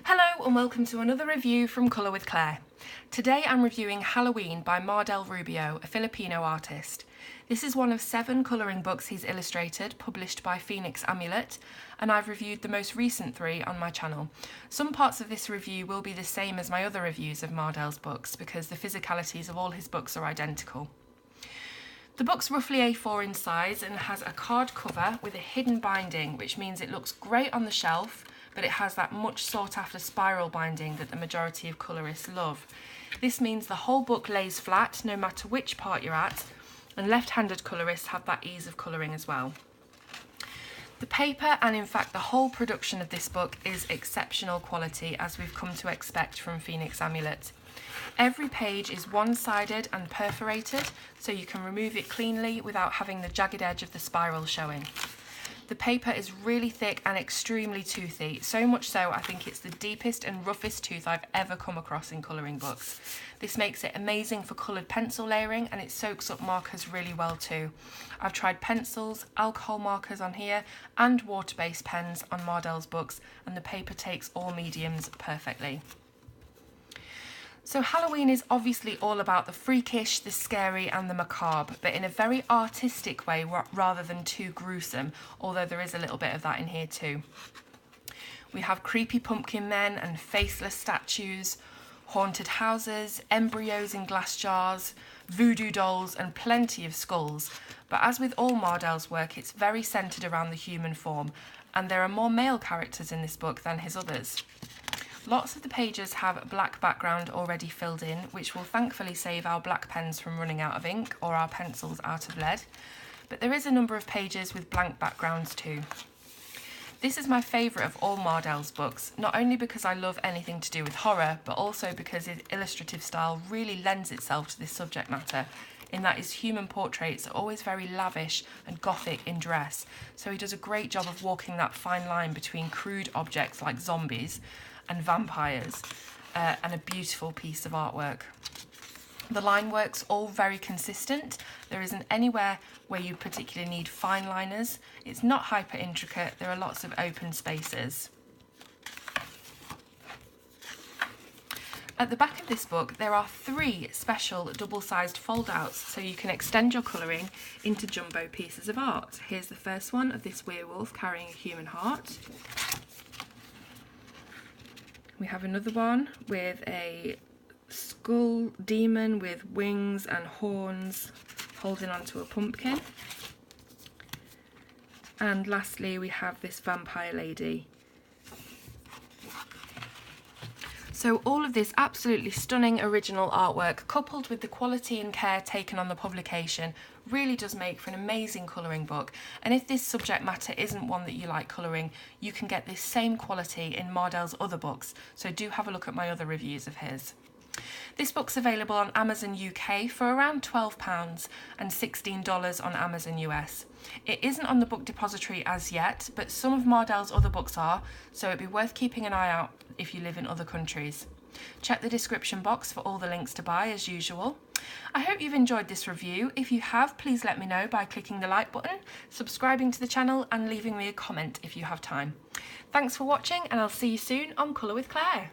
Hello and welcome to another review from Colour with Claire. Today I'm reviewing Halloween by Mardel Rubio, a Filipino artist. This is one of 7 colouring books he's illustrated, published by Phoenix Amulet, and I've reviewed the most recent 3 on my channel. Some parts of this review will be the same as my other reviews of Mardel's books because the physicalities of all his books are identical. The book's roughly A4 in size and has a card cover with a hidden binding, which means it looks great on the shelf, but it has that much sought after spiral binding that the majority of colourists love. This means the whole book lays flat no matter which part you're at, and left-handed colourists have that ease of colouring as well. The paper, and in fact the whole production of this book, is exceptional quality, as we've come to expect from Phoenix Amulet. Every page is one-sided and perforated, so you can remove it cleanly without having the jagged edge of the spiral showing. The paper is really thick and extremely toothy, so much so I think it's the deepest and roughest tooth I've ever come across in colouring books. This makes it amazing for coloured pencil layering, and it soaks up markers really well too. I've tried pencils, alcohol markers on here, and water-based pens on Mardel's books, and the paper takes all mediums perfectly. So Halloween is obviously all about the freakish, the scary and the macabre, but in a very artistic way rather than too gruesome, although there is a little bit of that in here too. We have creepy pumpkin men and faceless statues, haunted houses, embryos in glass jars, voodoo dolls and plenty of skulls. But as with all Mardel's work, it's very centred around the human form, and there are more male characters in this book than his others. Lots of the pages have a black background already filled in, which will thankfully save our black pens from running out of ink or our pencils out of lead. But there is a number of pages with blank backgrounds too. This is my favourite of all Mardel's books, not only because I love anything to do with horror, but also because his illustrative style really lends itself to this subject matter, in that his human portraits are always very lavish and gothic in dress, so he does a great job of walking that fine line between crude objects like zombies and vampires, and a beautiful piece of artwork. The line work's all very consistent. There isn't anywhere where you particularly need fine liners. It's not hyper intricate. There are lots of open spaces. At the back of this book there are 3 special double-sized fold-outs, so you can extend your colouring into jumbo pieces of art. Here's the first one of this werewolf carrying a human heart. We have another one with a skull demon with wings and horns holding onto a pumpkin. And lastly we have this vampire lady. So all of this absolutely stunning original artwork, coupled with the quality and care taken on the publication, really does make for an amazing colouring book. And if this subject matter isn't one that you like colouring, you can get this same quality in Mardel's other books, so do have a look at my other reviews of his. This book's available on Amazon UK for around £12 and $16 on Amazon US. It isn't on the book depository as yet, but some of Mardel's other books are, so it'd be worth keeping an eye out if you live in other countries. Check the description box for all the links to buy as usual. I hope you've enjoyed this review. If you have, please let me know by clicking the like button, subscribing to the channel and leaving me a comment if you have time. Thanks for watching, and I'll see you soon on Colour with Claire.